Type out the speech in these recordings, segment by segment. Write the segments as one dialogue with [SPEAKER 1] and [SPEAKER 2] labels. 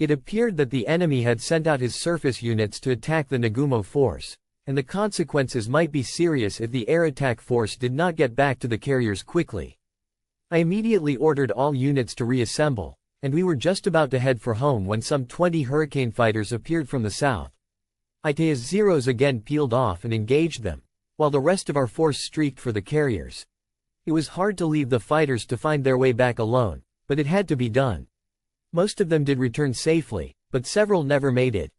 [SPEAKER 1] It appeared that the enemy had sent out his surface units to attack the Nagumo force, and the consequences might be serious if the air attack force did not get back to the carriers quickly. I immediately ordered all units to reassemble, and we were just about to head for home when some 20 Hurricane fighters appeared from the south. Itae's Zeros again peeled off and engaged them, while the rest of our force streaked for the carriers. It was hard to leave the fighters to find their way back alone, but it had to be done. Most of them did return safely, but several never made it.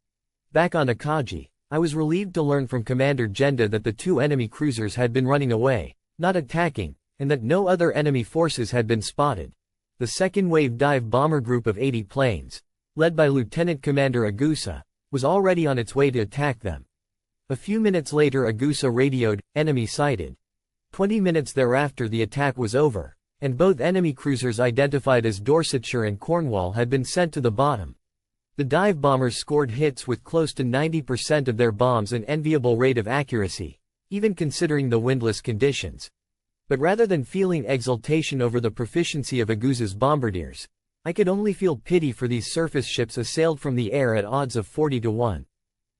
[SPEAKER 1] Back on Akagi, I was relieved to learn from Commander Genda that the 2 enemy cruisers had been running away, not attacking, and that no other enemy forces had been spotted. The second wave dive bomber group of 80 planes, led by Lieutenant Commander Agusa, was already on its way to attack them. A few minutes later Agusa radioed, "Enemy sighted." 20 minutes thereafter the attack was over, and both enemy cruisers identified as Dorsetshire and Cornwall had been sent to the bottom. The dive bombers scored hits with close to 90% of their bombs, an enviable rate of accuracy, even considering the windless conditions. But rather than feeling exultation over the proficiency of Agusa's bombardiers, I could only feel pity for these surface ships assailed from the air at odds of 40 to 1.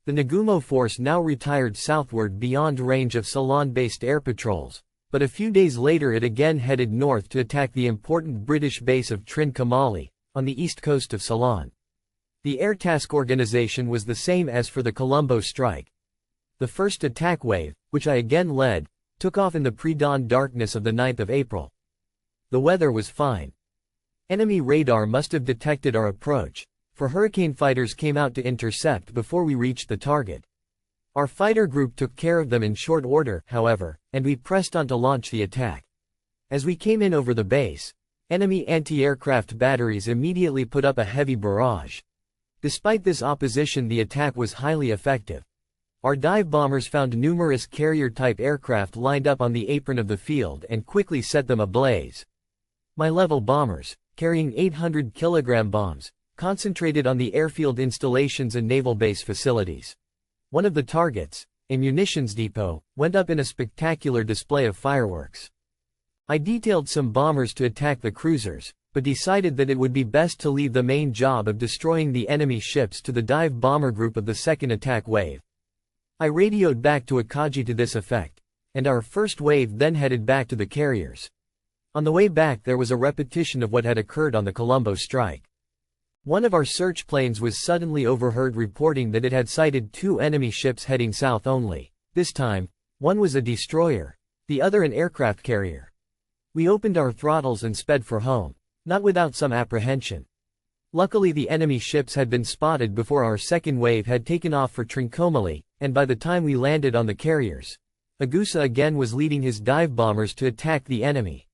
[SPEAKER 1] The Nagumo force now retired southward beyond range of Ceylon-based air patrols, but a few days later it again headed north to attack the important British base of Trincomalee, on the east coast of Ceylon. The air task organization was the same as for the Colombo strike. The first attack wave, which I again led, took off in the pre-dawn darkness of the 9th of April. The weather was fine. Enemy radar must have detected our approach, for Hurricane fighters came out to intercept before we reached the target. Our fighter group took care of them in short order, however, and we pressed on to launch the attack. As we came in over the base, enemy anti-aircraft batteries immediately put up a heavy barrage. Despite this opposition, the attack was highly effective. Our dive bombers found numerous carrier-type aircraft lined up on the apron of the field and quickly set them ablaze. My level bombers, carrying 800-kilogram bombs, concentrated on the airfield installations and naval base facilities. One of the targets, a munitions depot, went up in a spectacular display of fireworks. I detailed some bombers to attack the cruisers, but decided that it would be best to leave the main job of destroying the enemy ships to the dive bomber group of the second attack wave. I radioed back to Akagi to this effect, and our first wave then headed back to the carriers. On the way back there was a repetition of what had occurred on the Colombo strike. One of our search planes was suddenly overheard reporting that it had sighted 2 enemy ships heading south only. This time, one was a destroyer, the other an aircraft carrier. We opened our throttles and sped for home, not without some apprehension. Luckily the enemy ships had been spotted before our second wave had taken off for Trincomalee, and by the time we landed on the carriers, Agusa again was leading his dive bombers to attack the enemy.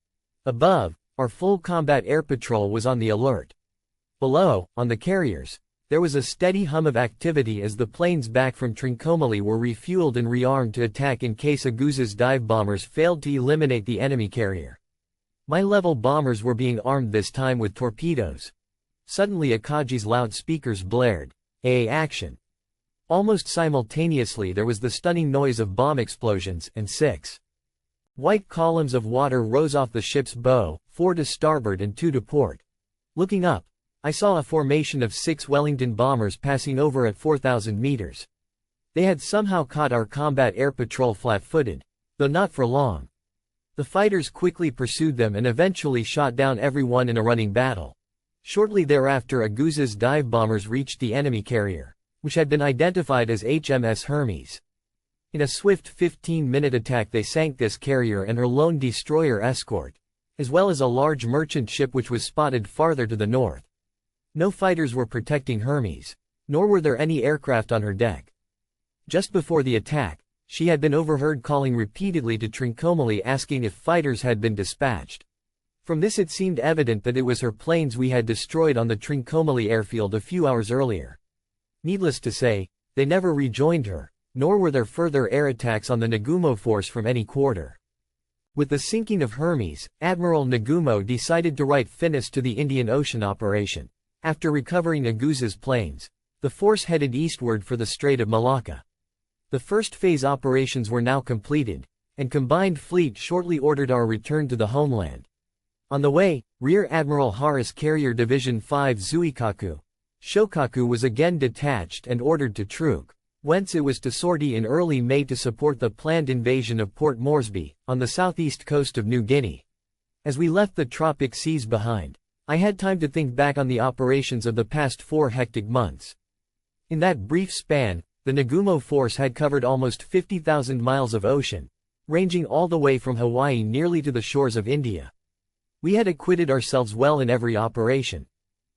[SPEAKER 1] Above, our full combat air patrol was on the alert. Below, on the carriers, there was a steady hum of activity as the planes back from Trincomalee were refueled and rearmed to attack in case Agusa's dive bombers failed to eliminate the enemy carrier. My level bombers were being armed this time with torpedoes. Suddenly Akagi's loudspeakers blared, "Action!" Almost simultaneously there was the stunning noise of bomb explosions, and 6 white columns of water rose off the ship's bow, 4 to starboard and 2 to port. Looking up, I saw a formation of 6 Wellington bombers passing over at 4,000 meters. They had somehow caught our combat air patrol flat-footed, though not for long. The fighters quickly pursued them and eventually shot down everyone in a running battle. Shortly thereafter Agusa's dive bombers reached the enemy carrier, which had been identified as HMS Hermes. In a swift 15-minute attack they sank this carrier and her lone destroyer escort, as well as a large merchant ship which was spotted farther to the north. No fighters were protecting Hermes, nor were there any aircraft on her deck. Just before the attack, she had been overheard calling repeatedly to Trincomalee asking if fighters had been dispatched. From this it seemed evident that it was her planes we had destroyed on the Trincomalee airfield a few hours earlier. Needless to say, they never rejoined her, nor were there further air attacks on the Nagumo force from any quarter. With the sinking of Hermes, Admiral Nagumo decided to write finis to the Indian Ocean operation. After recovering Agusa's planes, the force headed eastward for the Strait of Malacca. The first phase operations were now completed, and Combined Fleet shortly ordered our return to the homeland. On the way, Rear Admiral Harris Carrier Division 5 Zuikaku, Shokaku was again detached and ordered to Truk, whence it was to sortie in early May to support the planned invasion of Port Moresby, on the southeast coast of New Guinea. As we left the tropic seas behind, I had time to think back on the operations of the past 4 hectic months. In that brief span, the Nagumo force had covered almost 50,000 miles of ocean, ranging all the way from Hawaii nearly to the shores of India. We had acquitted ourselves well in every operation.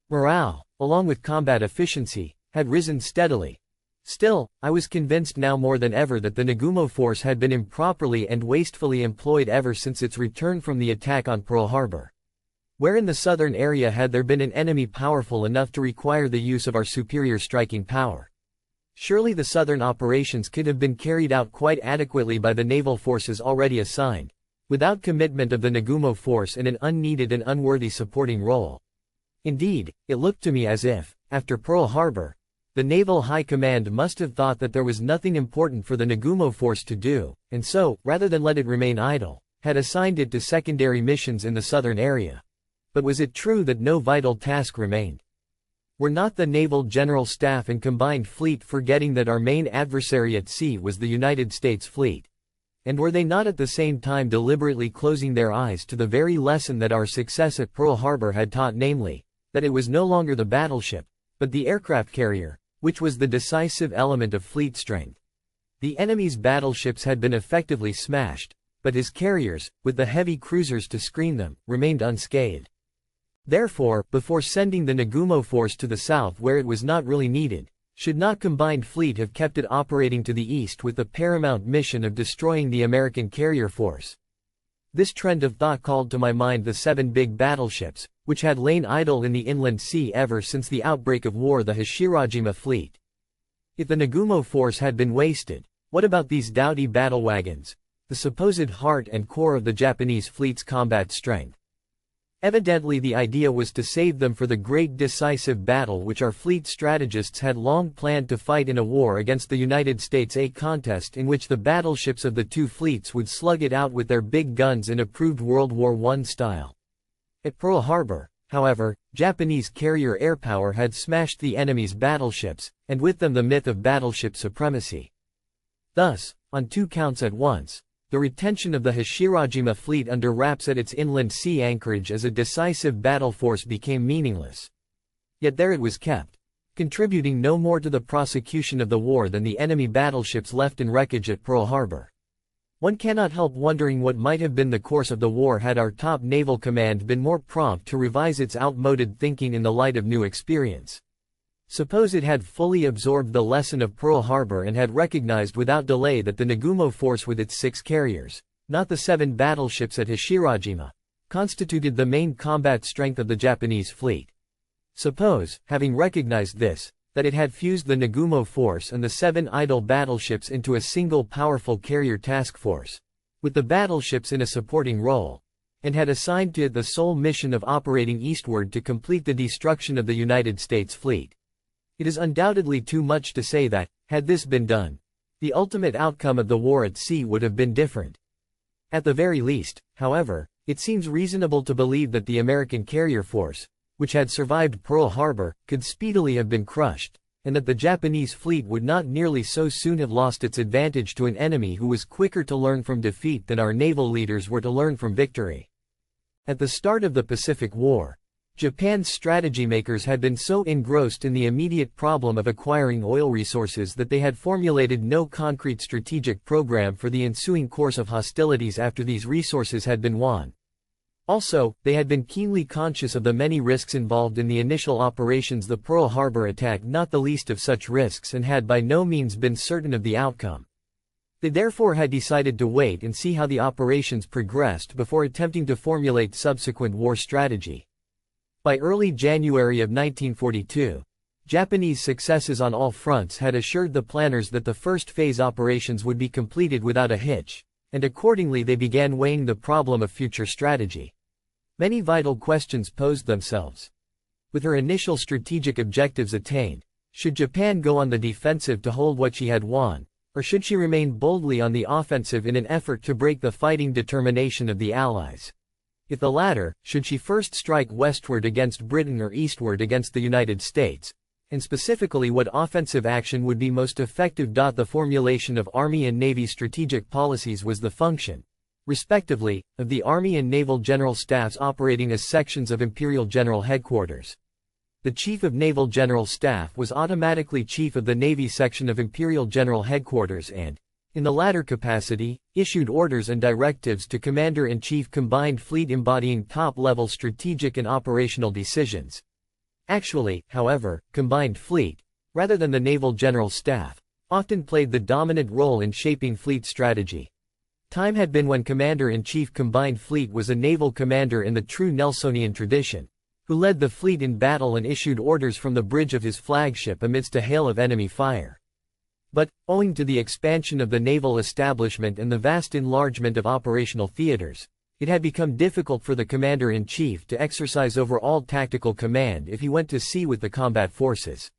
[SPEAKER 1] Morale, along with combat efficiency, had risen steadily. Still, I was convinced now more than ever that the Nagumo force had been improperly and wastefully employed ever since its return from the attack on Pearl Harbor. Where in the southern area had there been an enemy powerful enough to require the use of our superior striking power? Surely the southern operations could have been carried out quite adequately by the naval forces already assigned, without commitment of the Nagumo force in an unneeded and unworthy supporting role. Indeed, it looked to me as if, after Pearl Harbor, the Naval High Command must have thought that there was nothing important for the Nagumo force to do, and so, rather than let it remain idle, had assigned it to secondary missions in the southern area. But was it true that no vital task remained? Were not the Naval General Staff and Combined Fleet forgetting that our main adversary at sea was the United States fleet? And were they not at the same time deliberately closing their eyes to the very lesson that our success at Pearl Harbor had taught, namely, that it was no longer the battleship, but the aircraft carrier, which was the decisive element of fleet strength? The enemy's battleships had been effectively smashed, but his carriers, with the heavy cruisers to screen them, remained unscathed. Therefore, before sending the Nagumo force to the south where it was not really needed, should not Combined Fleet have kept it operating to the east with the paramount mission of destroying the American carrier force? This trend of thought called to my mind the 7 big battleships, which had lain idle in the inland sea ever since the outbreak of war, the Hashirajima fleet. If the Nagumo force had been wasted, what about these doughty battle wagons, the supposed heart and core of the Japanese fleet's combat strength? Evidently the idea was to save them for the great decisive battle which our fleet strategists had long planned to fight in a war against the United States, a contest in which the battleships of the 2 fleets would slug it out with their big guns in approved World War I style. At Pearl Harbor, however, Japanese carrier airpower had smashed the enemy's battleships, and with them the myth of battleship supremacy. Thus, on 2 counts at once, the retention of the Hashirajima fleet under wraps at its inland sea anchorage as a decisive battle force became meaningless. Yet there it was kept, contributing no more to the prosecution of the war than the enemy battleships left in wreckage at Pearl Harbor. One cannot help wondering what might have been the course of the war had our top naval command been more prompt to revise its outmoded thinking in the light of new experience. Suppose it had fully absorbed the lesson of Pearl Harbor and had recognized without delay that the Nagumo force with its 6 carriers, not the 7 battleships at Hashirajima, constituted the main combat strength of the Japanese fleet. Suppose, having recognized this, that it had fused the Nagumo force and the 7 idle battleships into a single powerful carrier task force, with the battleships in a supporting role, and had assigned to it the sole mission of operating eastward to complete the destruction of the United States fleet. It is undoubtedly too much to say that, had this been done, the ultimate outcome of the war at sea would have been different. At the very least, however, it seems reasonable to believe that the American carrier force, which had survived Pearl Harbor, could speedily have been crushed, and that the Japanese fleet would not nearly so soon have lost its advantage to an enemy who was quicker to learn from defeat than our naval leaders were to learn from victory. At the start of the Pacific War, Japan's strategy makers had been so engrossed in the immediate problem of acquiring oil resources that they had formulated no concrete strategic program for the ensuing course of hostilities after these resources had been won. Also, they had been keenly conscious of the many risks involved in the initial operations, the Pearl Harbor attack not the least of such risks, and had by no means been certain of the outcome. They therefore had decided to wait and see how the operations progressed before attempting to formulate subsequent war strategy. By early January of 1942, Japanese successes on all fronts had assured the planners that the first phase operations would be completed without a hitch, and accordingly they began weighing the problem of future strategy. Many vital questions posed themselves. With her initial strategic objectives attained, should Japan go on the defensive to hold what she had won, or should she remain boldly on the offensive in an effort to break the fighting determination of the Allies? If the latter, should she first strike westward against Britain or eastward against the United States, and specifically what offensive action would be most effective. The formulation of Army and Navy strategic policies was the function, respectively, of the Army and Naval General Staffs operating as sections of Imperial General Headquarters. The Chief of Naval General Staff was automatically Chief of the Navy section of Imperial General Headquarters and, in the latter capacity, issued orders and directives to Commander-in-Chief Combined Fleet embodying top-level strategic and operational decisions. Actually, however, Combined Fleet, rather than the Naval General Staff, often played the dominant role in shaping fleet strategy. Time had been when Commander-in-Chief Combined Fleet was a naval commander in the true Nelsonian tradition, who led the fleet in battle and issued orders from the bridge of his flagship amidst a hail of enemy fire. But, owing to the expansion of the naval establishment and the vast enlargement of operational theaters, it had become difficult for the commander-in-chief to exercise overall tactical command if he went to sea with the combat forces.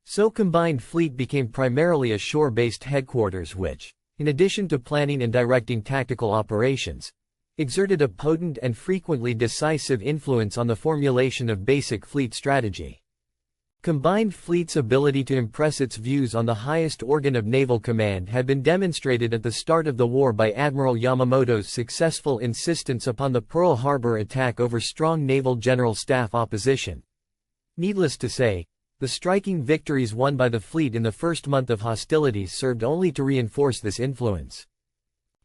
[SPEAKER 1] So Combined Fleet became primarily a shore-based headquarters which, in addition to planning and directing tactical operations, exerted a potent and frequently decisive influence on the formulation of basic fleet strategy. Combined Fleet's ability to impress its views on the highest organ of naval command had been demonstrated at the start of the war by Admiral Yamamoto's successful insistence upon the Pearl Harbor attack over strong naval general staff opposition. Needless to say, the striking victories won by the fleet in the first month of hostilities served only to reinforce this influence.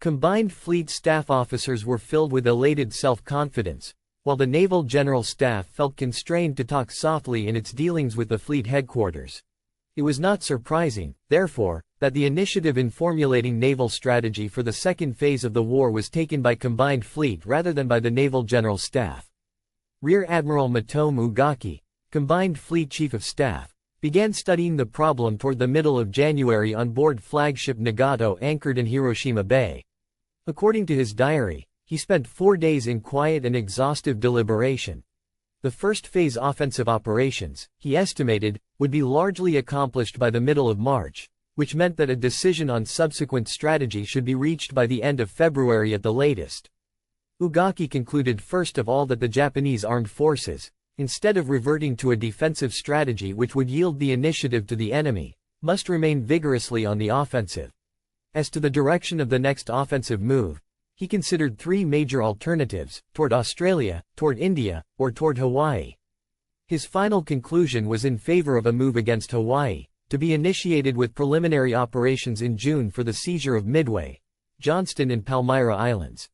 [SPEAKER 1] Combined Fleet staff officers were filled with elated self-confidence, while the Naval General Staff felt constrained to talk softly in its dealings with the fleet headquarters. It was not surprising, therefore, that the initiative in formulating naval strategy for the second phase of the war was taken by Combined Fleet rather than by the Naval General Staff. Rear Admiral Matomu Ugaki, Combined Fleet Chief of Staff, began studying the problem toward the middle of January on board flagship Nagato anchored in Hiroshima Bay. According to his diary, he spent 4 days in quiet and exhaustive deliberation. The first phase offensive operations, he estimated, would be largely accomplished by the middle of March, which meant that a decision on subsequent strategy should be reached by the end of February at the latest. Ugaki concluded first of all that the Japanese armed forces, instead of reverting to a defensive strategy which would yield the initiative to the enemy, must remain vigorously on the offensive. As to the direction of the next offensive move, he considered 3 major alternatives: toward Australia, toward India, or toward Hawaii. His final conclusion was in favor of a move against Hawaii, to be initiated with preliminary operations in June for the seizure of Midway, Johnston and Palmyra Islands.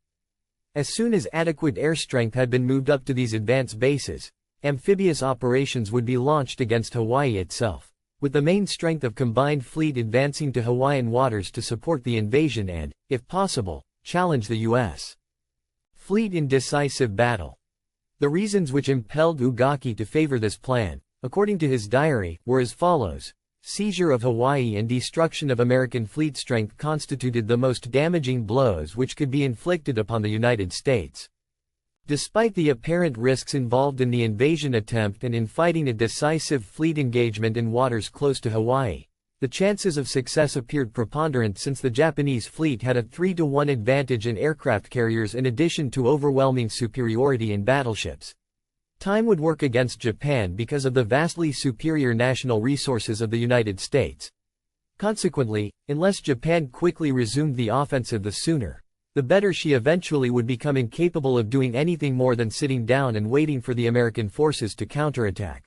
[SPEAKER 1] As soon as adequate air strength had been moved up to these advance bases, amphibious operations would be launched against Hawaii itself, with the main strength of Combined Fleet advancing to Hawaiian waters to support the invasion and, if possible, challenge the U.S. fleet in decisive battle. The reasons which impelled Ugaki to favor this plan, according to his diary, were as follows. Seizure of Hawaii and destruction of American fleet strength constituted the most damaging blows which could be inflicted upon the United States. Despite the apparent risks involved in the invasion attempt and in fighting a decisive fleet engagement in waters close to Hawaii, the chances of success appeared preponderant since the Japanese fleet had a 3-to-1 advantage in aircraft carriers in addition to overwhelming superiority in battleships. Time would work against Japan because of the vastly superior national resources of the United States. Consequently, unless Japan quickly resumed the offensive, the sooner, the better. She eventually would become incapable of doing anything more than sitting down and waiting for the American forces to counterattack.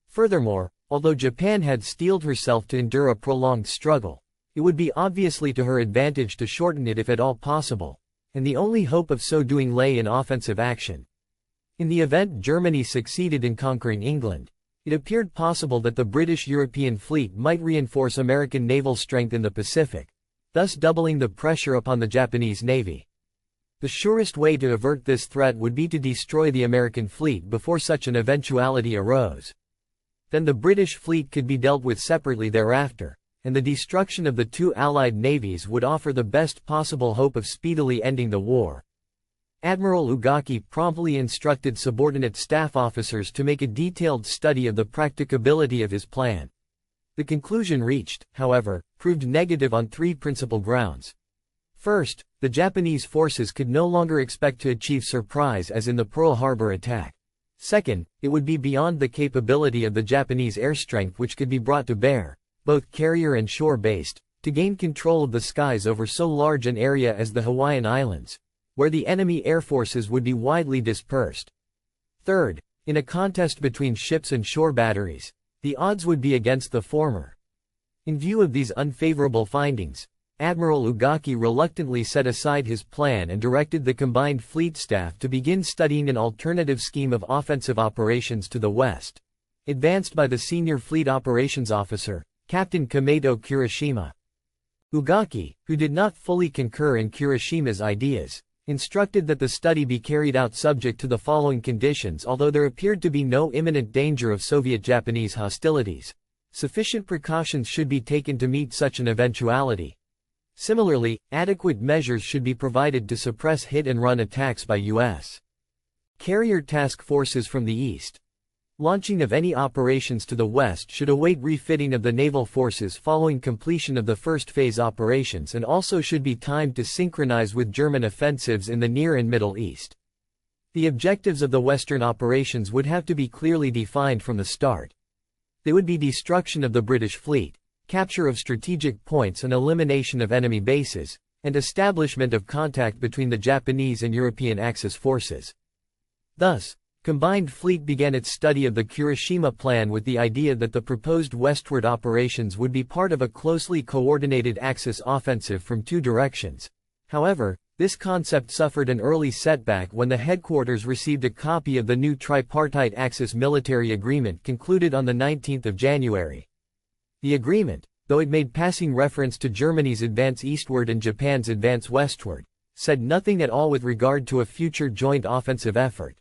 [SPEAKER 1] Furthermore, although Japan had steeled herself to endure a prolonged struggle, it would be obviously to her advantage to shorten it if at all possible, and the only hope of so doing lay in offensive action. In the event Germany succeeded in conquering England, it appeared possible that the British European fleet might reinforce American naval strength in the Pacific, thus doubling the pressure upon the Japanese Navy. The surest way to avert this threat would be to destroy the American fleet before such an eventuality arose. Then the British fleet could be dealt with separately thereafter, and the destruction of the 2 Allied navies would offer the best possible hope of speedily ending the war. Admiral Ugaki promptly instructed subordinate staff officers to make a detailed study of the practicability of his plan. The conclusion reached, however, proved negative on 3 principal grounds. First, the Japanese forces could no longer expect to achieve surprise as in the Pearl Harbor attack. Second, it would be beyond the capability of the Japanese air strength which could be brought to bear, both carrier and shore-based, to gain control of the skies over so large an area as the Hawaiian Islands, where the enemy air forces would be widely dispersed. Third, in a contest between ships and shore batteries, the odds would be against the former. In view of these unfavorable findings, Admiral Ugaki reluctantly set aside his plan and directed the combined fleet staff to begin studying an alternative scheme of offensive operations to the west, advanced by the senior fleet operations officer, Captain Kameto Kurishima. Ugaki, who did not fully concur in Kurishima's ideas, instructed that the study be carried out subject to the following conditions. Although there appeared to be no imminent danger of Soviet-Japanese hostilities, sufficient precautions should be taken to meet such an eventuality. Similarly, adequate measures should be provided to suppress hit-and-run attacks by U.S. carrier task forces from the east. Launching of any operations to the west should await refitting of the naval forces following completion of the first phase operations, and also should be timed to synchronize with German offensives in the Near and Middle East. The objectives of the western operations would have to be clearly defined from the start. They would be destruction of the British fleet, capture of strategic points and elimination of enemy bases, and establishment of contact between the Japanese and European Axis forces. Thus, Combined Fleet began its study of the Kurishima Plan with the idea that the proposed westward operations would be part of a closely coordinated Axis offensive from two directions. However, this concept suffered an early setback when the headquarters received a copy of the new tripartite Axis military agreement concluded on the 19th of January. The agreement, though it made passing reference to Germany's advance eastward and Japan's advance westward, said nothing at all with regard to a future joint offensive effort.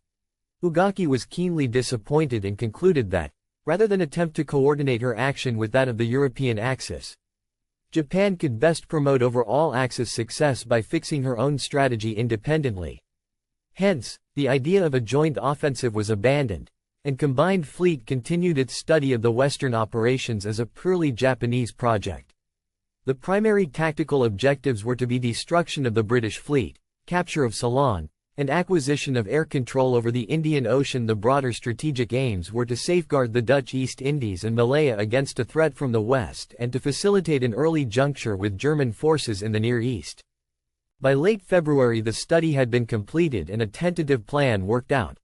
[SPEAKER 1] Ugaki was keenly disappointed and concluded that, rather than attempt to coordinate her action with that of the European Axis, Japan could best promote overall Axis success by fixing her own strategy independently. Hence, the idea of a joint offensive was abandoned, and Combined Fleet continued its study of the Western operations as a purely Japanese project. The primary tactical objectives were to be destruction of the British fleet, capture of Ceylon, and acquisition of air control over the Indian Ocean. The broader strategic aims were to safeguard the Dutch East Indies and Malaya against a threat from the west and to facilitate an early juncture with German forces in the Near East. By late February the study had been completed and a tentative plan worked out.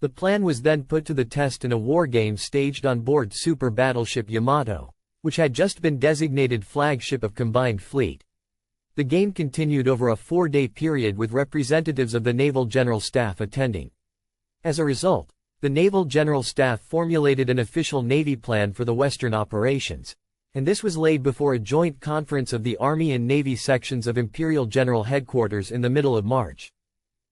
[SPEAKER 1] The plan was then put to the test in a wargame staged on board super battleship Yamato, which had just been designated flagship of Combined Fleet. The game continued over a 4-day period with representatives of the Naval General Staff attending. As a result, the Naval General Staff formulated an official Navy plan for the Western operations, and this was laid before a joint conference of the Army and Navy sections of Imperial General Headquarters in the middle of March.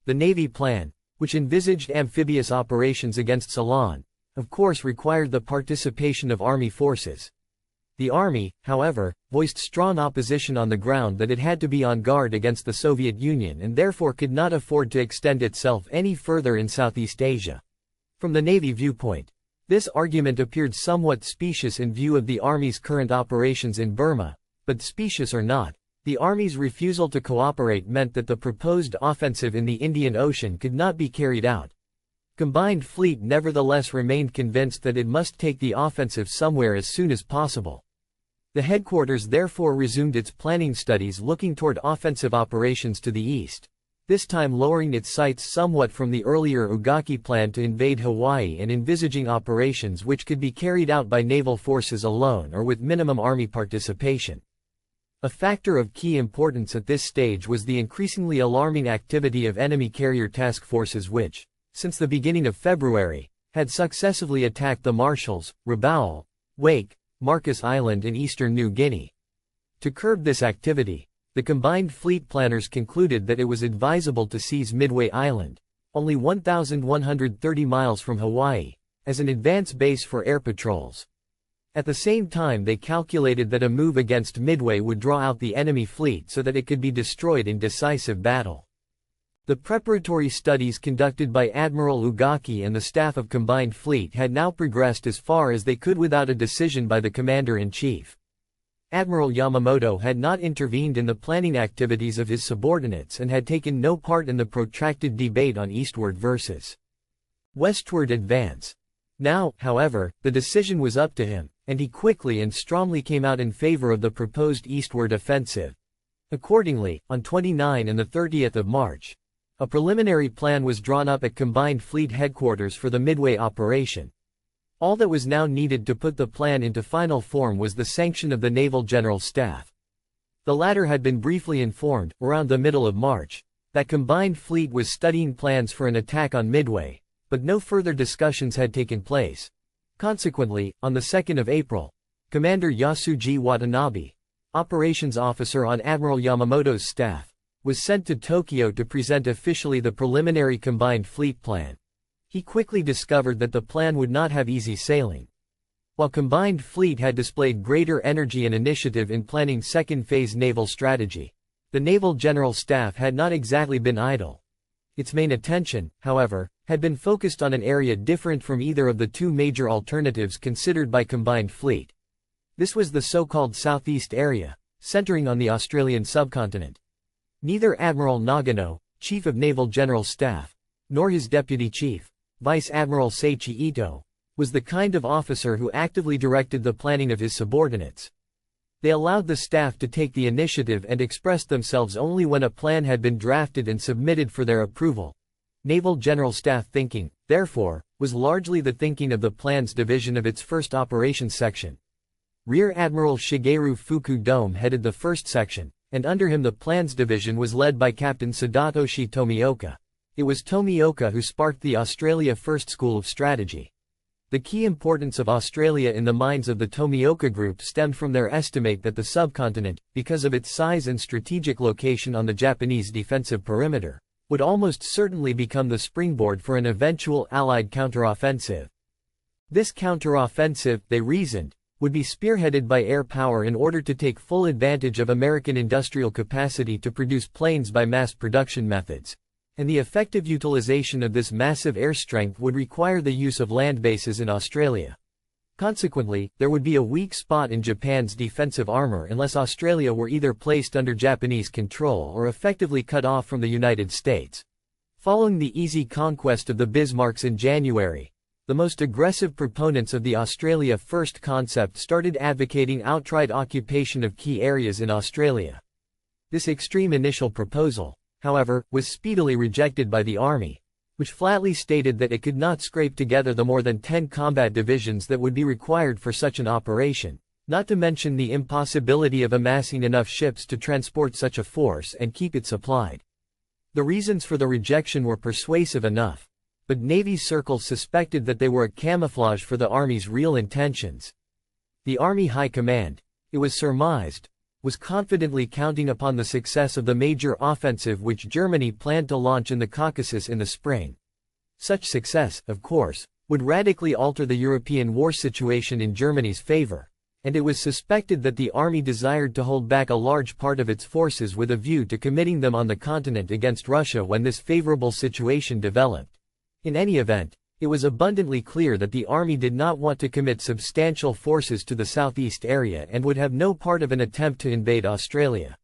[SPEAKER 1] The Navy plan, which envisaged amphibious operations against Ceylon, of course required the participation of Army forces. The Army, however, voiced strong opposition on the ground that it had to be on guard against the Soviet Union and therefore could not afford to extend itself any further in Southeast Asia. From the Navy viewpoint, this argument appeared somewhat specious in view of the Army's current operations in Burma, but specious or not, the Army's refusal to cooperate meant that the proposed offensive in the Indian Ocean could not be carried out. Combined Fleet nevertheless remained convinced that it must take the offensive somewhere as soon as possible. The headquarters therefore resumed its planning studies looking toward offensive operations to the east, this time lowering its sights somewhat from the earlier Ugaki plan to invade Hawaii and envisaging operations which could be carried out by naval forces alone or with minimum Army participation. A factor of key importance at this stage was the increasingly alarming activity of enemy carrier task forces which, since the beginning of February, had successively attacked the Marshalls, Rabaul, Wake, Marcus Island and eastern New Guinea. To curb this activity, the Combined Fleet planners concluded that it was advisable to seize Midway Island, only 1,130 miles from Hawaii, as an advance base for air patrols. At the same time they calculated that a move against Midway would draw out the enemy fleet so that it could be destroyed in decisive battle. The preparatory studies conducted by Admiral Ugaki and the staff of Combined Fleet had now progressed as far as they could without a decision by the Commander-in-Chief. Admiral Yamamoto had not intervened in the planning activities of his subordinates and had taken no part in the protracted debate on eastward versus westward advance. Now, however, the decision was up to him, and he quickly and strongly came out in favor of the proposed eastward offensive. Accordingly, on 29 and 30 March, a preliminary plan was drawn up at Combined Fleet Headquarters for the Midway operation. All that was now needed to put the plan into final form was the sanction of the Naval General Staff. The latter had been briefly informed, around the middle of March, that Combined Fleet was studying plans for an attack on Midway, but no further discussions had taken place. Consequently, on the 2nd of April, Commander Yasuji Watanabe, operations officer on Admiral Yamamoto's staff, was sent to Tokyo to present officially the preliminary Combined Fleet plan. He quickly discovered that the plan would not have easy sailing. While Combined Fleet had displayed greater energy and initiative in planning second-phase naval strategy, the Naval General Staff had not exactly been idle. Its main attention, however, had been focused on an area different from either of the two major alternatives considered by Combined Fleet. This was the so-called Southeast area, centering on the Australian subcontinent. Neither Admiral Nagano, Chief of Naval General Staff, nor his Deputy Chief, Vice Admiral Seiichi Ito, was the kind of officer who actively directed the planning of his subordinates. They allowed the staff to take the initiative and expressed themselves only when a plan had been drafted and submitted for their approval. Naval General Staff thinking, therefore, was largely the thinking of the Plans Division of its 1st Operations Section. Rear Admiral Shigeru Fukudome headed the 1st Section, and under him the Plans Division was led by Captain Sadatoshi Tomioka. It was Tomioka who sparked the Australia First School of Strategy. The key importance of Australia in the minds of the Tomioka group stemmed from their estimate that the subcontinent, because of its size and strategic location on the Japanese defensive perimeter, would almost certainly become the springboard for an eventual Allied counteroffensive. This counteroffensive, they reasoned, would be spearheaded by air power in order to take full advantage of American industrial capacity to produce planes by mass production methods. And the effective utilization of this massive air strength would require the use of land bases in Australia. Consequently, there would be a weak spot in Japan's defensive armor unless Australia were either placed under Japanese control or effectively cut off from the United States. Following the easy conquest of the Bismarcks in January, the most aggressive proponents of the Australia First concept started advocating outright occupation of key areas in Australia. This extreme initial proposal, however, was speedily rejected by the Army, which flatly stated that it could not scrape together the more than 10 combat divisions that would be required for such an operation, not to mention the impossibility of amassing enough ships to transport such a force and keep it supplied. The reasons for the rejection were persuasive enough, but Navy circles suspected that they were a camouflage for the Army's real intentions. The Army High Command, it was surmised, was confidently counting upon the success of the major offensive which Germany planned to launch in the Caucasus in the spring. Such success, of course, would radically alter the European war situation in Germany's favor, and it was suspected that the Army desired to hold back a large part of its forces with a view to committing them on the continent against Russia when this favorable situation developed. In any event, it was abundantly clear that the Army did not want to commit substantial forces to the southeast area and would have no part of an attempt to invade Australia.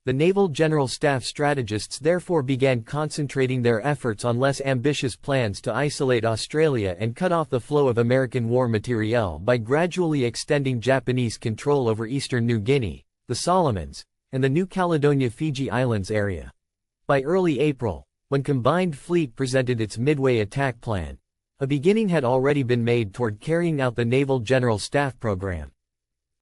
[SPEAKER 1] The Naval General Staff strategists therefore began concentrating their efforts on less ambitious plans to isolate Australia and cut off the flow of American war materiel by gradually extending Japanese control over eastern New Guinea, the Solomons, and the New Caledonia-Fiji Islands area. By early April, when Combined Fleet presented its Midway attack plan, a beginning had already been made toward carrying out the Naval General Staff program.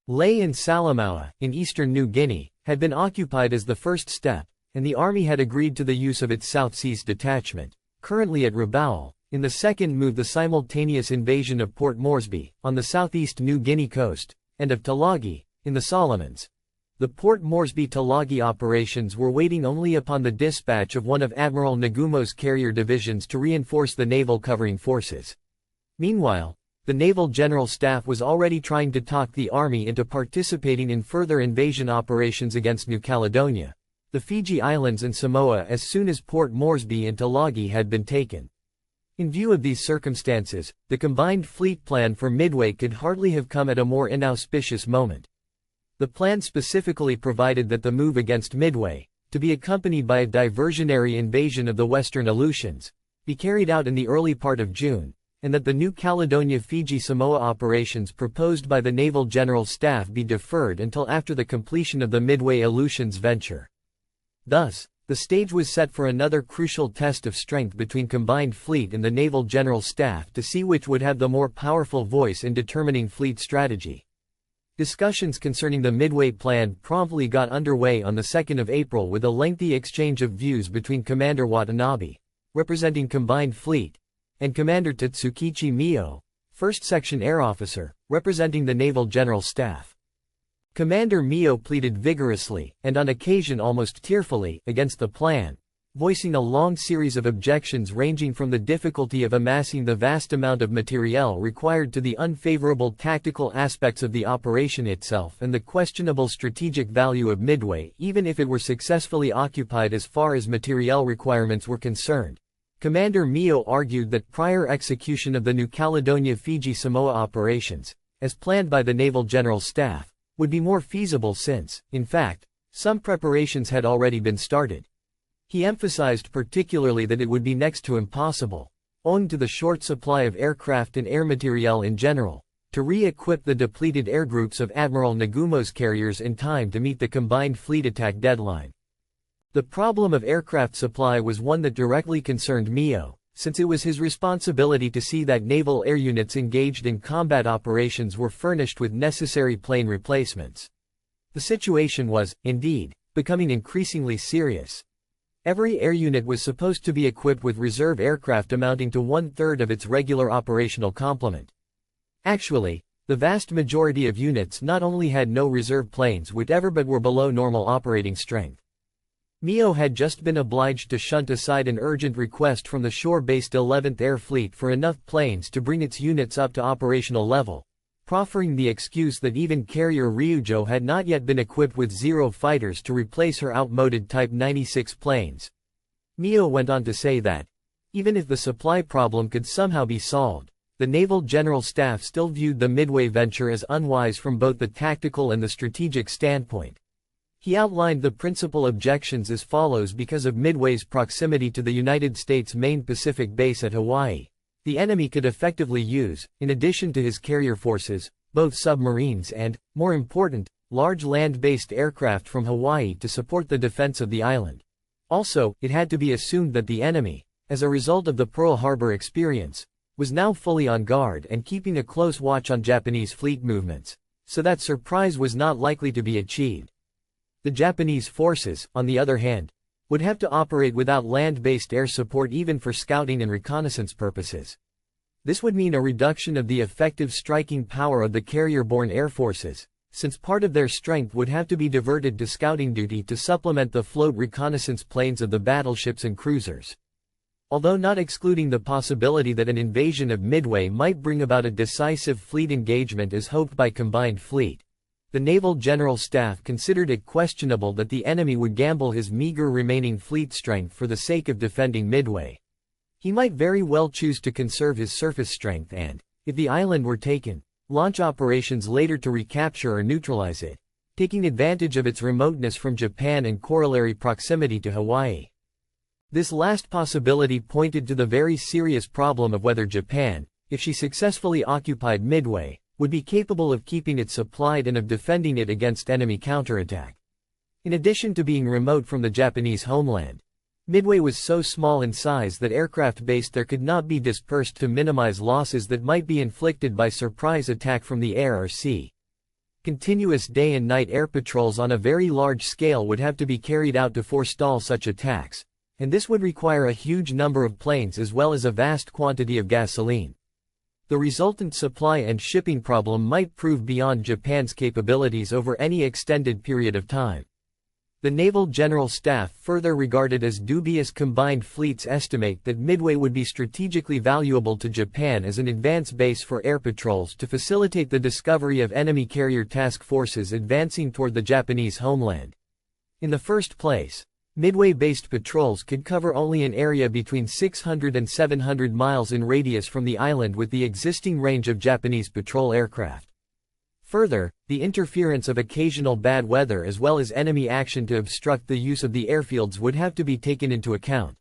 [SPEAKER 1] Leyte and Salamaua, in eastern New Guinea, had been occupied as the first step, and the Army had agreed to the use of its South Seas Detachment, currently at Rabaul, in the second move the simultaneous invasion of Port Moresby, on the southeast New Guinea coast, and of Tulagi, in the Solomons. The Port Moresby-Tulagi operations were waiting only upon the dispatch of one of Admiral Nagumo's carrier divisions to reinforce the naval covering forces. Meanwhile, the Naval General Staff was already trying to talk the Army into participating in further invasion operations against New Caledonia, the Fiji Islands and Samoa as soon as Port Moresby and Tulagi had been taken. In view of these circumstances, the Combined Fleet plan for Midway could hardly have come at a more inauspicious moment. The plan specifically provided that the move against Midway, to be accompanied by a diversionary invasion of the Western Aleutians, be carried out in the early part of June, and that the New Caledonia-Fiji-Samoa operations proposed by the Naval General Staff be deferred until after the completion of the Midway Aleutians venture. Thus, the stage was set for another crucial test of strength between Combined Fleet and the Naval General Staff to see which would have the more powerful voice in determining fleet strategy. Discussions concerning the Midway Plan promptly got underway on the 2nd of April with a lengthy exchange of views between Commander Watanabe, representing Combined Fleet, and Commander Tatsukichi Mio, 1st Section Air Officer, representing the Naval General Staff. Commander Mio pleaded vigorously, and on occasion almost tearfully, against the plan, voicing a long series of objections ranging from the difficulty of amassing the vast amount of materiel required to the unfavorable tactical aspects of the operation itself and the questionable strategic value of Midway even if it were successfully occupied as far as materiel requirements were concerned. Commander Mio argued that prior execution of the New Caledonia-Fiji-Samoa operations, as planned by the Naval General Staff, would be more feasible since, in fact, some preparations had already been started. He emphasized particularly that it would be next to impossible, owing to the short supply of aircraft and air materiel in general, to re-equip the depleted air groups of Admiral Nagumo's carriers in time to meet the Combined Fleet attack deadline. The problem of aircraft supply was one that directly concerned Mio, since it was his responsibility to see that naval air units engaged in combat operations were furnished with necessary plane replacements. The situation was, indeed, becoming increasingly serious. Every air unit was supposed to be equipped with reserve aircraft amounting to 1/3 of its regular operational complement. Actually, the vast majority of units not only had no reserve planes whatever but were below normal operating strength. Mio had just been obliged to shunt aside an urgent request from the shore-based 11th Air Fleet for enough planes to bring its units up to operational level, proffering the excuse that even carrier Ryujo had not yet been equipped with Zero fighters to replace her outmoded Type 96 planes. Mio went on to say that, even if the supply problem could somehow be solved, the Naval General Staff still viewed the Midway venture as unwise from both the tactical and the strategic standpoint. He outlined the principal objections as follows: because of Midway's proximity to the United States' main Pacific base at Hawaii, the enemy could effectively use, in addition to his carrier forces, both submarines and, more important, large land-based aircraft from Hawaii to support the defense of the island. Also, it had to be assumed that the enemy, as a result of the Pearl Harbor experience, was now fully on guard and keeping a close watch on Japanese fleet movements, so that surprise was not likely to be achieved. The Japanese forces, on the other hand, would have to operate without land-based air support even for scouting and reconnaissance purposes. This would mean a reduction of the effective striking power of the carrier-borne air forces, since part of their strength would have to be diverted to scouting duty to supplement the float reconnaissance planes of the battleships and cruisers. Although not excluding the possibility that an invasion of Midway might bring about a decisive fleet engagement as hoped by Combined Fleet, the Naval General Staff considered it questionable that the enemy would gamble his meager remaining fleet strength for the sake of defending Midway. He might very well choose to conserve his surface strength and, if the island were taken, launch operations later to recapture or neutralize it, taking advantage of its remoteness from Japan and corollary proximity to Hawaii. This last possibility pointed to the very serious problem of whether Japan, if she successfully occupied Midway, would be capable of keeping it supplied and of defending it against enemy counterattack. In addition to being remote from the Japanese homeland, Midway was so small in size that aircraft based there could not be dispersed to minimize losses that might be inflicted by surprise attack from the air or sea. Continuous day and night air patrols on a very large scale would have to be carried out to forestall such attacks, and this would require a huge number of planes as well as a vast quantity of gasoline. The resultant supply and shipping problem might prove beyond Japan's capabilities over any extended period of time. The Naval General Staff further regarded as dubious Combined Fleet's estimate that Midway would be strategically valuable to Japan as an advance base for air patrols to facilitate the discovery of enemy carrier task forces advancing toward the Japanese homeland. In the first place, Midway-based patrols could cover only an area between 600 and 700 miles in radius from the island with the existing range of Japanese patrol aircraft. Further, the interference of occasional bad weather as well as enemy action to obstruct the use of the airfields would have to be taken into account.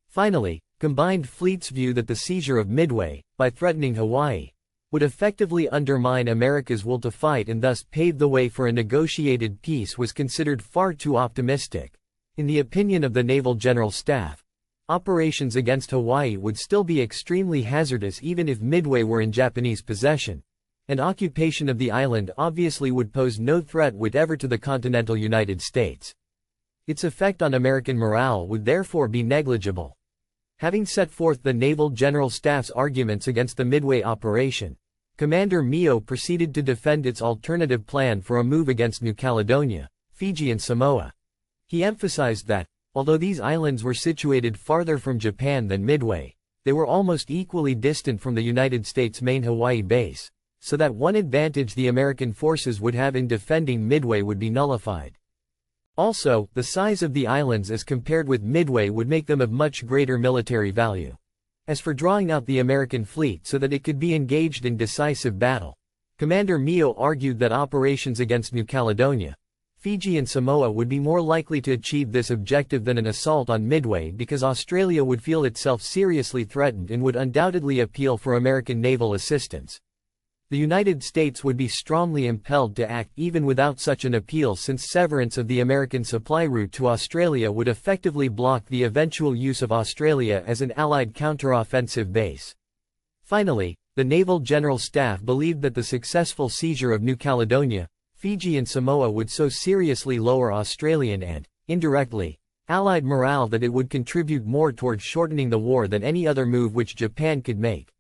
[SPEAKER 1] Finally, Combined Fleet's view that the seizure of Midway, by threatening Hawaii, would effectively undermine America's will to fight and thus pave the way for a negotiated peace was considered far too optimistic. In the opinion of the Naval General Staff, operations against Hawaii would still be extremely hazardous even if Midway were in Japanese possession, and occupation of the island obviously would pose no threat whatever to the continental United States. Its effect on American morale would therefore be negligible. Having set forth the Naval General Staff's arguments against the Midway operation, Commander Mio proceeded to defend its alternative plan for a move against New Caledonia, Fiji and Samoa. He emphasized that, although these islands were situated farther from Japan than Midway, they were almost equally distant from the United States' main Hawaii base, so that one advantage the American forces would have in defending Midway would be nullified. Also, the size of the islands as compared with Midway would make them of much greater military value. As for drawing out the American fleet so that it could be engaged in decisive battle, Commander Mio argued that operations against New Caledonia, Fiji and Samoa would be more likely to achieve this objective than an assault on Midway because Australia would feel itself seriously threatened and would undoubtedly appeal for American naval assistance. The United States would be strongly impelled to act even without such an appeal since severance of the American supply route to Australia would effectively block the eventual use of Australia as an Allied counteroffensive base. Finally, the Naval General Staff believed that the successful seizure of New Caledonia, Fiji and Samoa would so seriously lower Australian and, indirectly, Allied morale that it would contribute more toward shortening the war than any other move which Japan could make.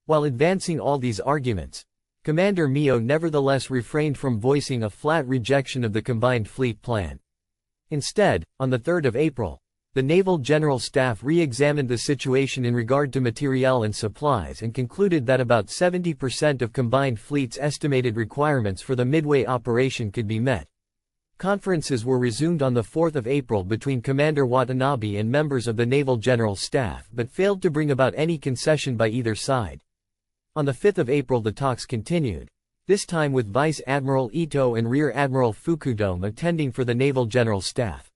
[SPEAKER 1] While advancing all these arguments, Commander Mio nevertheless refrained from voicing a flat rejection of the combined fleet plan. Instead, on the 3rd of April, the Naval General Staff re-examined the situation in regard to materiel and supplies and concluded that about 70% of combined fleet's estimated requirements for the Midway operation could be met. Conferences were resumed on the 4th of April between Commander Watanabe and members of the Naval General Staff but failed to bring about any concession by either side. On the 5th of April the talks continued, this time with Vice Admiral Ito and Rear Admiral Fukudome attending for the Naval General Staff.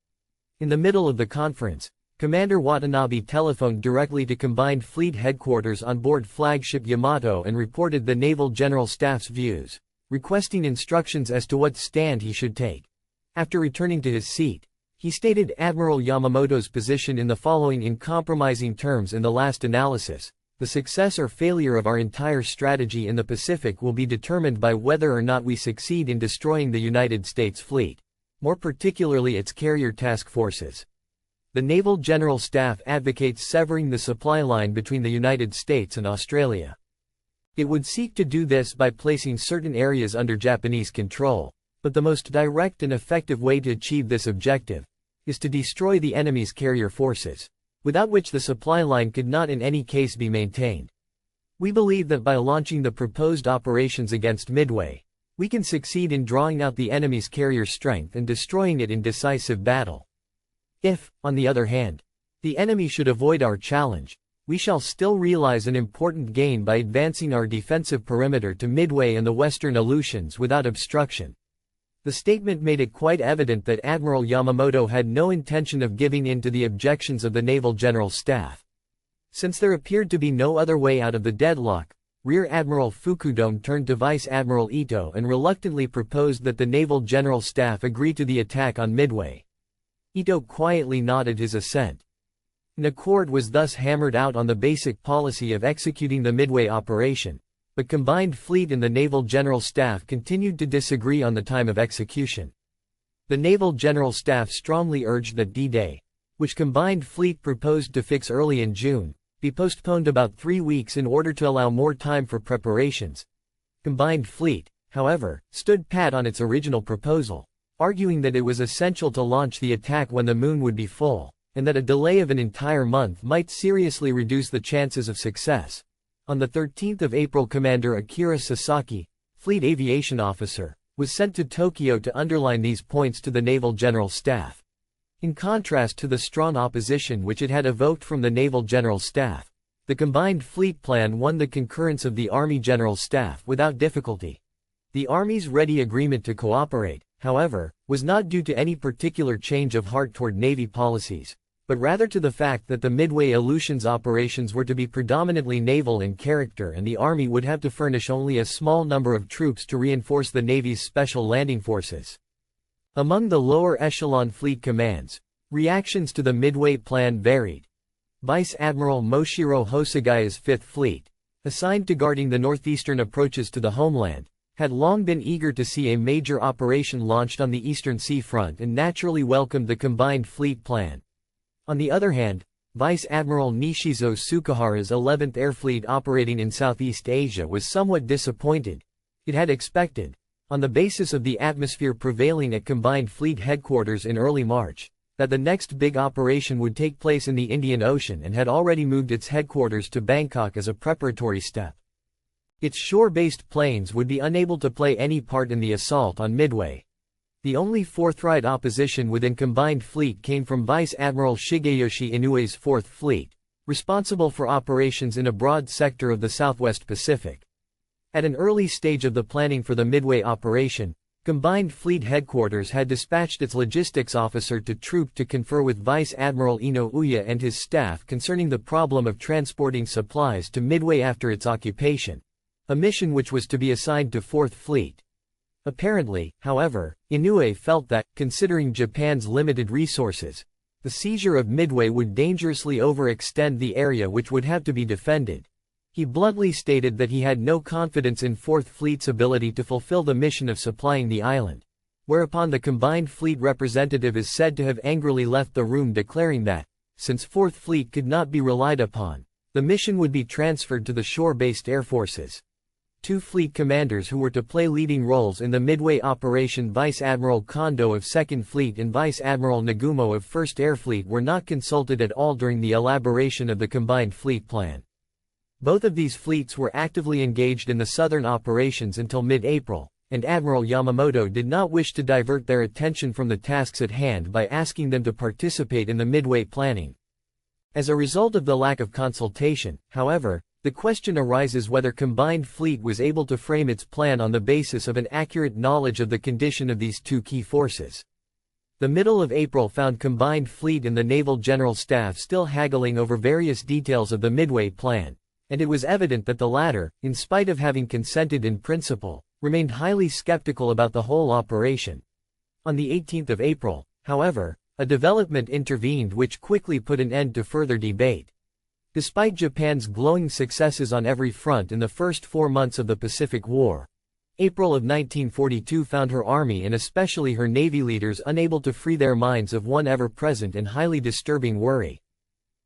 [SPEAKER 1] In the middle of the conference, Commander Watanabe telephoned directly to Combined Fleet Headquarters on board flagship Yamato and reported the Naval General Staff's views, requesting instructions as to what stand he should take. After returning to his seat, he stated Admiral Yamamoto's position in the following uncompromising terms: in the last analysis, the success or failure of our entire strategy in the Pacific will be determined by whether or not we succeed in destroying the United States fleet, more particularly its carrier task forces. The Naval General Staff advocates severing the supply line between the United States and Australia. It would seek to do this by placing certain areas under Japanese control, but the most direct and effective way to achieve this objective is to destroy the enemy's carrier forces, without which the supply line could not in any case be maintained. We believe that by launching the proposed operations against Midway, we can succeed in drawing out the enemy's carrier strength and destroying it in decisive battle. If, on the other hand, the enemy should avoid our challenge, we shall still realize an important gain by advancing our defensive perimeter to Midway and the western Aleutians without obstruction. The statement made it quite evident that Admiral Yamamoto had no intention of giving in to the objections of the Naval General Staff. Since there appeared to be no other way out of the deadlock, Rear Admiral Fukudome turned to Vice Admiral Ito and reluctantly proposed that the Naval General Staff agree to the attack on Midway. Ito quietly nodded his assent. An accord was thus hammered out on the basic policy of executing the Midway operation, but Combined Fleet and the Naval General Staff continued to disagree on the time of execution. The Naval General Staff strongly urged that D-Day, which Combined Fleet proposed to fix early in June, be postponed about 3 weeks in order to allow more time for preparations. Combined Fleet, however, stood pat on its original proposal, arguing that it was essential to launch the attack when the moon would be full, and that a delay of an entire month might seriously reduce the chances of success. On the 13th of April, Commander Akira Sasaki, Fleet Aviation Officer, was sent to Tokyo to underline these points to the Naval General Staff. In contrast to the strong opposition which it had evoked from the Naval General Staff, the Combined Fleet Plan won the concurrence of the Army General Staff without difficulty. The Army's ready agreement to cooperate, however, was not due to any particular change of heart toward Navy policies, but rather to the fact that the Midway Aleutians operations were to be predominantly naval in character and the Army would have to furnish only a small number of troops to reinforce the Navy's special landing forces. Among the lower echelon fleet commands, reactions to the Midway Plan varied. Vice Admiral Moshiro Hosagaya's Fifth Fleet, assigned to guarding the northeastern approaches to the homeland, had long been eager to see a major operation launched on the eastern seafront and naturally welcomed the combined fleet plan. On the other hand, Vice Admiral Nishizo Tsukahara's 11th Air Fleet operating in Southeast Asia was somewhat disappointed. It had expected, on the basis of the atmosphere prevailing at Combined Fleet headquarters in early March, that the next big operation would take place in the Indian Ocean and had already moved its headquarters to Bangkok as a preparatory step. Its shore-based planes would be unable to play any part in the assault on Midway. The only forthright opposition within Combined Fleet came from Vice Admiral Shigeyoshi Inoue's Fourth Fleet, responsible for operations in a broad sector of the Southwest Pacific. At an early stage of the planning for the Midway operation, Combined Fleet Headquarters had dispatched its logistics officer to troop to confer with Vice Admiral Inouye and his staff concerning the problem of transporting supplies to Midway after its occupation, a mission which was to be assigned to Fourth Fleet. Apparently, however, Inoue felt that, considering Japan's limited resources, the seizure of Midway would dangerously overextend the area which would have to be defended. He bluntly stated that he had no confidence in Fourth Fleet's ability to fulfill the mission of supplying the island, whereupon the Combined Fleet representative is said to have angrily left the room declaring that, since Fourth Fleet could not be relied upon, the mission would be transferred to the shore-based air forces. Two fleet commanders who were to play leading roles in the Midway operation, Vice Admiral Kondo of 2nd Fleet and Vice Admiral Nagumo of 1st Air Fleet, were not consulted at all during the elaboration of the Combined Fleet Plan. Both of these fleets were actively engaged in the southern operations until mid-April, and Admiral Yamamoto did not wish to divert their attention from the tasks at hand by asking them to participate in the Midway planning. As a result of the lack of consultation, however, the question arises whether Combined Fleet was able to frame its plan on the basis of an accurate knowledge of the condition of these two key forces. The middle of April found Combined Fleet and the Naval General Staff still haggling over various details of the Midway Plan, and it was evident that the latter, in spite of having consented in principle, remained highly skeptical about the whole operation. On the 18th of April, however, a development intervened which quickly put an end to further debate. Despite Japan's glowing successes on every front in the first 4 months of the Pacific War, April of 1942 found her army and especially her navy leaders unable to free their minds of one ever-present and highly disturbing worry.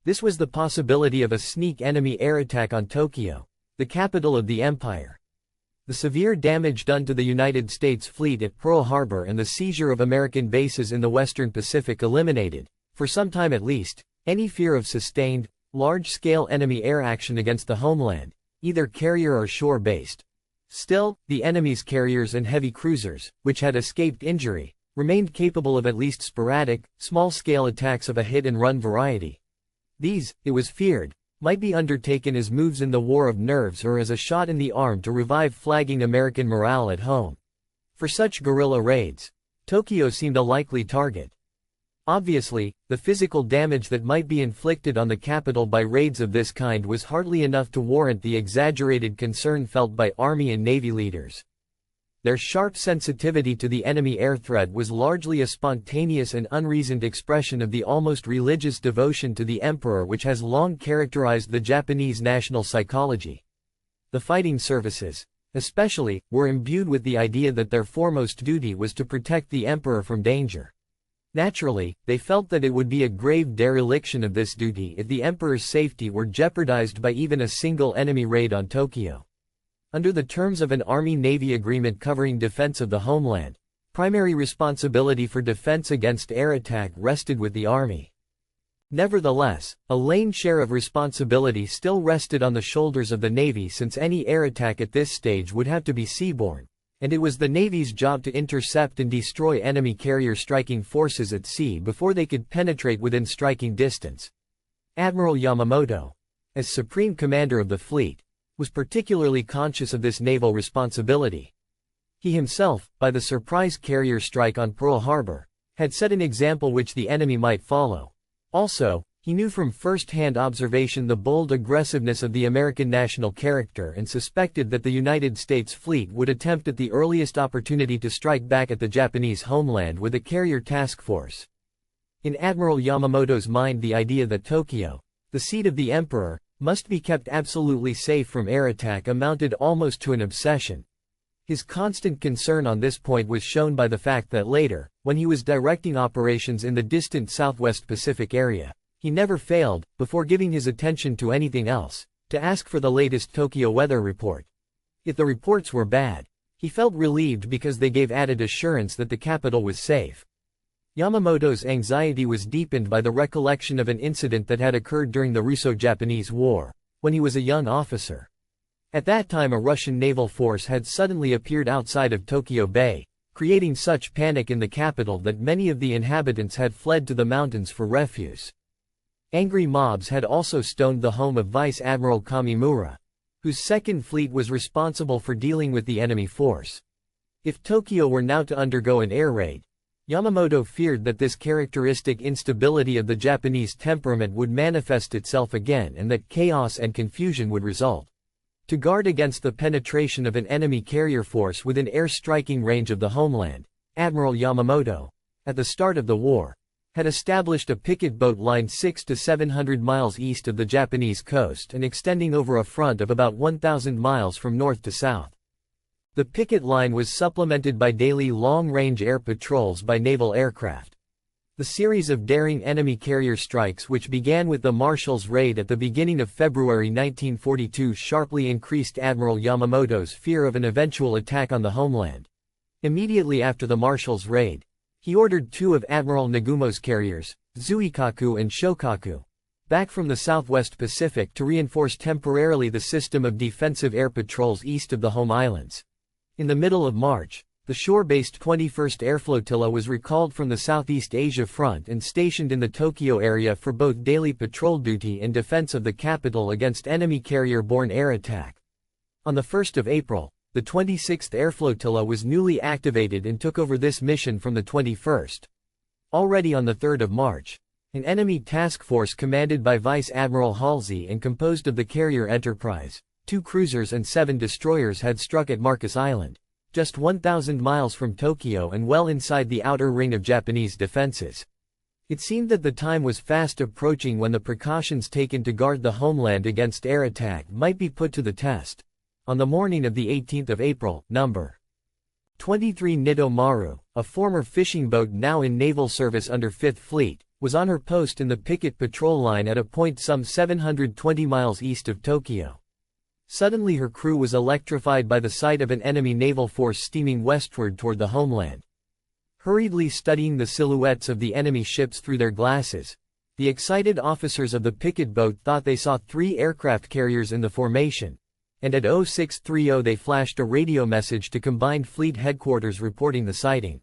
[SPEAKER 1] This was the possibility of a sneak enemy air attack on Tokyo, the capital of the empire. The severe damage done to the United States fleet at Pearl Harbor and the seizure of American bases in the Western Pacific eliminated, for some time at least, any fear of sustained, large-scale enemy air action against the homeland, either carrier or shore-based. Still, the enemy's carriers and heavy cruisers, which had escaped injury, remained capable of at least sporadic, small-scale attacks of a hit-and-run variety. These, it was feared, might be undertaken as moves in the war of nerves or as a shot in the arm to revive flagging American morale at home. For such guerrilla raids, Tokyo seemed a likely target. Obviously, the physical damage that might be inflicted on the capital by raids of this kind was hardly enough to warrant the exaggerated concern felt by Army and Navy leaders. Their sharp sensitivity to the enemy air threat was largely a spontaneous and unreasoned expression of the almost religious devotion to the emperor which has long characterized the Japanese national psychology. The fighting services, especially, were imbued with the idea that their foremost duty was to protect the emperor from danger. Naturally, they felt that it would be a grave dereliction of this duty if the emperor's safety were jeopardized by even a single enemy raid on Tokyo. Under the terms of an Army-Navy agreement covering defense of the homeland, primary responsibility for defense against air attack rested with the Army. Nevertheless, a lane share of responsibility still rested on the shoulders of the Navy since any air attack at this stage would have to be seaborne, and it was the Navy's job to intercept and destroy enemy carrier striking forces at sea before they could penetrate within striking distance. Admiral Yamamoto, as Supreme Commander of the fleet, was particularly conscious of this naval responsibility. He himself, by the surprise carrier strike on Pearl Harbor, had set an example which the enemy might follow. Also, he knew from first-hand observation the bold aggressiveness of the American national character and suspected that the United States fleet would attempt at the earliest opportunity to strike back at the Japanese homeland with a carrier task force. In Admiral Yamamoto's mind, the idea that Tokyo, the seat of the emperor, must be kept absolutely safe from air attack amounted almost to an obsession. His constant concern on this point was shown by the fact that later, when he was directing operations in the distant Southwest Pacific area, he never failed, before giving his attention to anything else, to ask for the latest Tokyo weather report. If the reports were bad, he felt relieved because they gave added assurance that the capital was safe. Yamamoto's anxiety was deepened by the recollection of an incident that had occurred during the Russo-Japanese War, when he was a young officer. At that time, a Russian naval force had suddenly appeared outside of Tokyo Bay, creating such panic in the capital that many of the inhabitants had fled to the mountains for refuse. Angry mobs had also stoned the home of Vice Admiral Kamimura, whose Second Fleet was responsible for dealing with the enemy force. If Tokyo were now to undergo an air raid, Yamamoto feared that this characteristic instability of the Japanese temperament would manifest itself again and that chaos and confusion would result. To guard against the penetration of an enemy carrier force within air-striking range of the homeland, Admiral Yamamoto, at the start of the war, had established a picket boat line 600 to 700 miles east of the Japanese coast and extending over a front of about 1,000 miles from north to south. The picket line was supplemented by daily long-range air patrols by naval aircraft. The series of daring enemy carrier strikes, which began with the Marshall's Raid at the beginning of February 1942, sharply increased Admiral Yamamoto's fear of an eventual attack on the homeland. Immediately after the Marshall's Raid, he ordered two of Admiral Nagumo's carriers, Zuikaku and Shokaku, back from the Southwest Pacific to reinforce temporarily the system of defensive air patrols east of the home islands. In the middle of March, the shore-based 21st Air Flotilla was recalled from the Southeast Asia Front and stationed in the Tokyo area for both daily patrol duty and defense of the capital against enemy carrier-borne air attack. On the 1st of April, the 26th Air Flotilla was newly activated and took over this mission from the 21st. Already on the 3rd of March, an enemy task force commanded by Vice Admiral Halsey and composed of the carrier Enterprise, 2 cruisers and 7 destroyers had struck at Marcus Island, just 1,000 miles from Tokyo and well inside the outer ring of Japanese defenses. It seemed that the time was fast approaching when the precautions taken to guard the homeland against air attack might be put to the test. On the morning of the 18th of April, No. 23 Nito Maru, a former fishing boat now in naval service under 5th Fleet, was on her post in the picket patrol line at a point some 720 miles east of Tokyo. Suddenly her crew was electrified by the sight of an enemy naval force steaming westward toward the homeland. Hurriedly studying the silhouettes of the enemy ships through their glasses, the excited officers of the picket boat thought they saw 3 aircraft carriers in the formation, and at 0630 they flashed a radio message to Combined Fleet Headquarters reporting the sighting.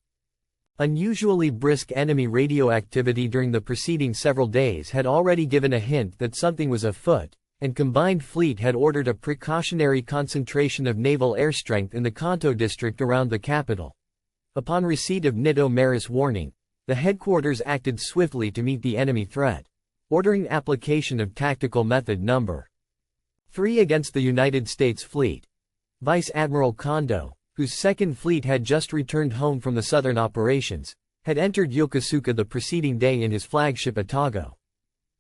[SPEAKER 1] Unusually brisk enemy radio activity during the preceding several days had already given a hint that something was afoot, and Combined Fleet had ordered a precautionary concentration of naval air strength in the Kanto district around the capital. Upon receipt of Nito Maru's warning, the headquarters acted swiftly to meet the enemy threat, ordering application of tactical method No. 3 against the United States fleet. Vice Admiral Kondo, whose Second Fleet had just returned home from the southern operations, had entered Yokosuka the preceding day in his flagship Atago.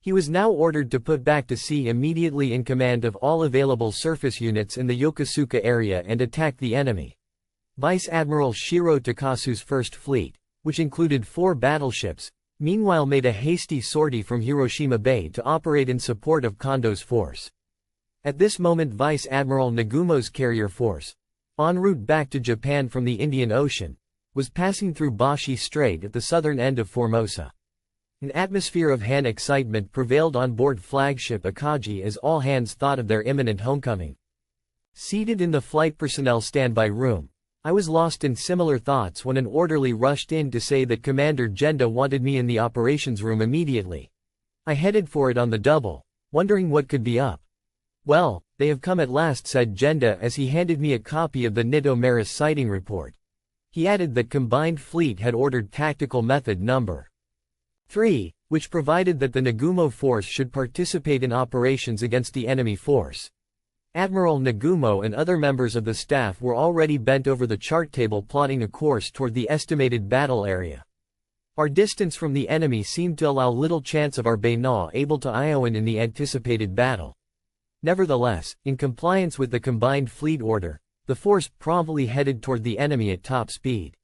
[SPEAKER 1] He was now ordered to put back to sea immediately in command of all available surface units in the Yokosuka area and attack the enemy. Vice Admiral Shiro Takasu's First Fleet, which included 4 battleships, meanwhile made a hasty sortie from Hiroshima Bay to operate in support of Kondo's force. At this moment Vice Admiral Nagumo's carrier force, en route back to Japan from the Indian Ocean, was passing through Bashi Strait at the southern end of Formosa. An atmosphere of Han excitement prevailed on board flagship Akagi as all hands thought of their imminent homecoming. Seated in the flight personnel standby room, I was lost in similar thoughts when an orderly rushed in to say that Commander Genda wanted me in the operations room immediately. I headed for it on the double, wondering what could be up. "Well, they have come at last," said Genda as he handed me a copy of the Nito Maru sighting report. He added that Combined Fleet had ordered tactical method No. 3, which provided that the Nagumo force should participate in operations against the enemy force. Admiral Nagumo and other members of the staff were already bent over the chart table plotting a course toward the estimated battle area. Our distance from the enemy seemed to allow little chance of our Bainao able to Iowan in the anticipated battle. Nevertheless, in compliance with the combined fleet order, the force promptly headed toward the enemy at top speed.